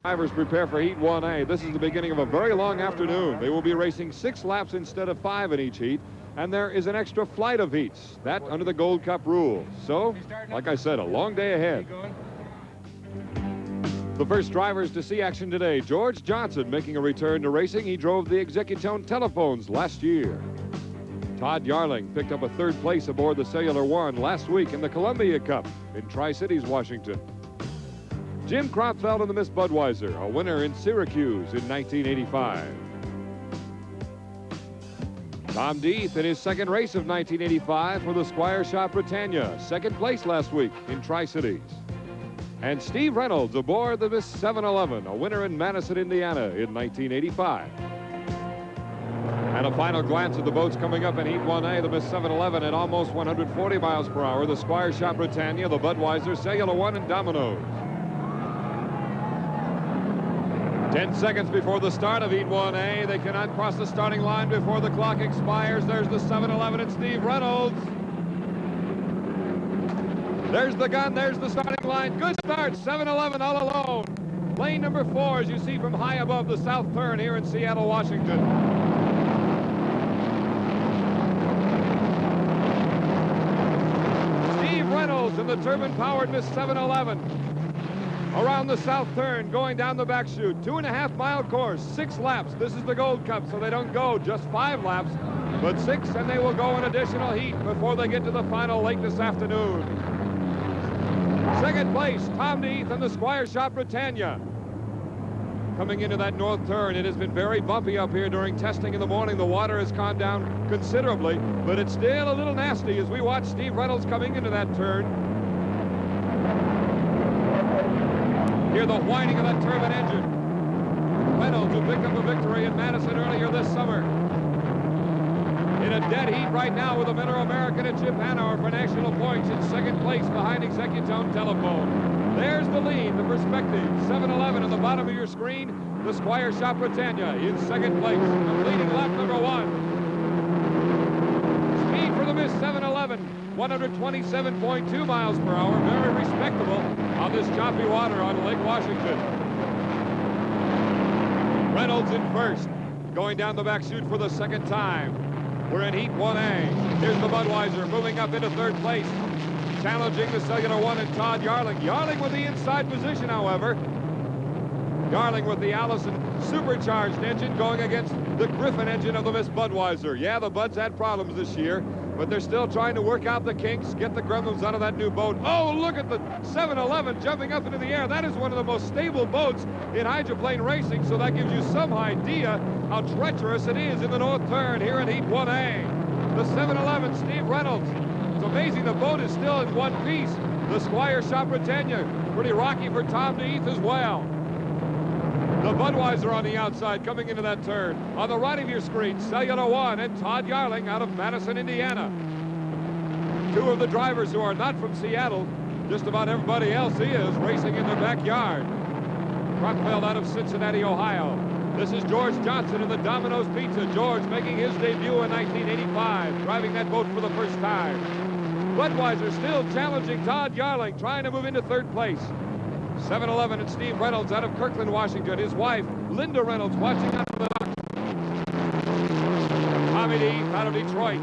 Drivers prepare for Heat 1A. This is the beginning of a very long afternoon. They will be racing 6 laps instead of 5 in each heat, and there is an extra flight of heats. That under the Gold Cup rules. So, like I said, a long day ahead. The first drivers to see action today, George Johnson making a return to racing. He drove the Executone Telephones last year. Todd Yarling picked up a 3rd place aboard the Cellular One last week in the Columbia Cup in Tri-Cities, Washington. Jim Kropfeld in the Miss Budweiser, a winner in Syracuse in 1985. Tom Deeth in his 2nd race of 1985 for the Squire Shop Britannia, 2nd place last week in Tri-Cities. And Steve Reynolds aboard the Miss 711, a winner in Madison, Indiana in 1985. And a final glance at the boats coming up in Heat 1A, the Miss 711 at almost 140 miles per hour, the Squire Shop Britannia, the Budweiser, Cellular One, and Domino's. 10 seconds before the start of Heat 1A. They cannot cross the starting line before the clock expires. There's the 711 and Steve Reynolds. There's the gun. There's the starting line. Good start. 711 all alone. Lane number 4, as you see from high above the south turn here in Seattle, Washington. Steve Reynolds in the turbine-powered Miss 711. Around the south turn, going down the back chute. 2.5-mile course, 6 laps. This is the Gold Cup, so they don't go just 5 laps, but 6, and they will go an additional heat before they get to the final late this afternoon. 2nd place, Tom Deeth and the Squire Shop Britannia. Coming into that north turn, it has been very bumpy up here during testing in the morning. The water has calmed down considerably, but it's still a little nasty as we watch Steve Reynolds coming into that turn. Hear the whining of that turbine engine. Reynolds, who picked up a victory in Madison earlier this summer. In a dead heat right now with the Mid-American and Chip Hanauer for national points in 2nd place behind Executone Telephone. There's the lead, the perspective. 711 on the bottom of your screen. The Squire Shop Britannia in 2nd place, completing lap number 1. Speed for the Miss 711, 127.2 miles per hour. Very respectable on this choppy water on Lake Washington. Reynolds in 1st, going down the back chute for the 2nd time. We're in Heat 1A. Here's the Budweiser moving up into 3rd place, challenging the Cellular One and Todd Yarling. Yarling with the inside position, however. Yarling with the Allison supercharged engine going against the Griffin engine of the Miss Budweiser. Yeah, the Buds had problems this year, but they're still trying to work out the kinks, get the gremlins out of that new boat. Oh, look at the 711 jumping up into the air. That is one of the most stable boats in hydroplane racing, so that gives you some idea how treacherous it is in the north turn here in Heat 1A. The 711, Steve Reynolds. It's amazing the boat is still in one piece. The Squire Shop Britannia, pretty rocky for Tom Deeth as well. The Budweiser on the outside coming into that turn. On the right of your screen, Cellular One and Todd Yarling out of Madison, Indiana. 2 of the drivers who are not from Seattle. Just about everybody else is racing in their backyard. Kropfeld out of Cincinnati, Ohio. This is George Johnson in the Domino's Pizza. George making his debut in 1985, driving that boat for the first time. Budweiser still challenging Todd Yarling, trying to move into 3rd place. 711 and Steve Reynolds out of Kirkland, Washington. His wife, Linda Reynolds, watching out for the dock. Tommy Deeth out of Detroit,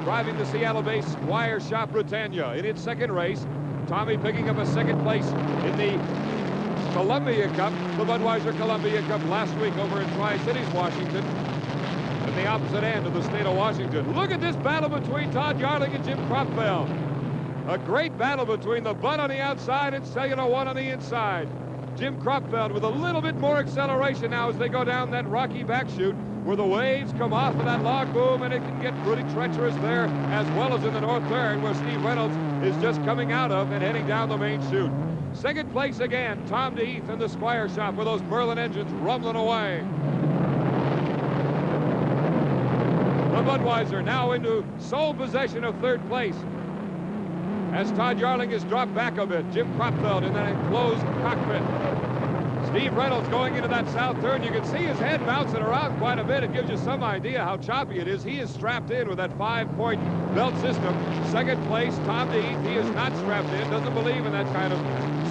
driving the Seattle-based Squire Shop Britannia. In its 2nd race, Tommy picking up a 2nd place in the Columbia Cup, the Budweiser Columbia Cup last week over in Tri-Cities, Washington, at the opposite end of the state of Washington. Look at this battle between Todd Yarling and Jim Kropfeld. A great battle between the Bud on the outside and Cellular One on the inside. Jim Kropfeld with a little bit more acceleration now as they go down that rocky back chute where the waves come off of that log boom, and it can get pretty treacherous there as well as in the north turn where Steve Reynolds is just coming out of and heading down the main chute. 2nd place again, Tom Deeth and the Squire Shop with those Merlin engines rumbling away. The Budweiser now into sole possession of 3rd place. As Todd Yarling is dropped back a bit, Jim Kropfeld in that enclosed cockpit. Steve Reynolds going into that south turn. You can see his head bouncing around quite a bit. It gives you some idea how choppy it is. He is strapped in with that 5-point belt system. 2nd place, Tom Deeth. He is not strapped in, doesn't believe in that kind of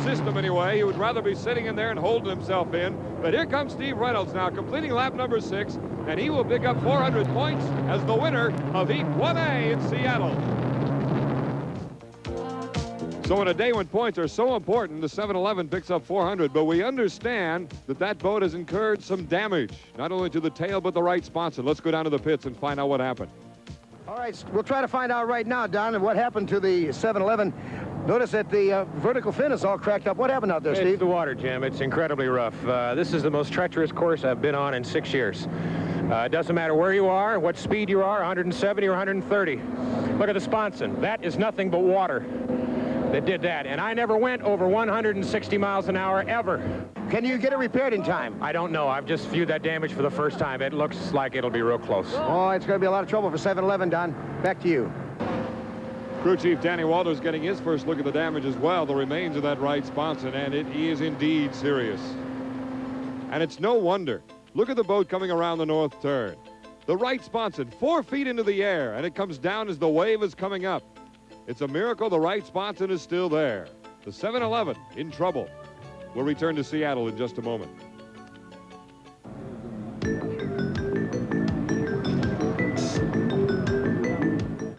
system anyway. He would rather be sitting in there and holding himself in. But here comes Steve Reynolds now, completing lap number 6, and he will pick up 400 points as the winner of Heat 1A in Seattle. So on a day when points are so important, the 7-Eleven picks up 400, but we understand that that boat has incurred some damage, not only to the tail, but the right sponson. Let's go down to the pits and find out what happened. All right, we'll try to find out right now, Don, what happened to the 7-Eleven. Notice that the vertical fin is all cracked up. What happened out there, Steve? It's the water, Jim. It's incredibly rough. This is the most treacherous course I've been on in 6 years. It doesn't matter where you are, what speed you are, 170 or 130. Look at the sponson. That is nothing but water that did that. And I never went over 160 miles an hour, ever. Can you get it repaired in time? I don't know. I've just viewed that damage for the first time. It looks like it'll be real close. Oh, it's going to be a lot of trouble for 7-Eleven, Don. Back to you. Crew Chief Danny Walters getting his first look at the damage as well, the remains of that right sponson, and it is indeed serious. And it's no wonder. Look at the boat coming around the north turn. The right sponson, 4 feet into the air, and it comes down as the wave is coming up. It's a miracle the right sponson is still there. The 7-Eleven in trouble. We'll return to Seattle in just a moment.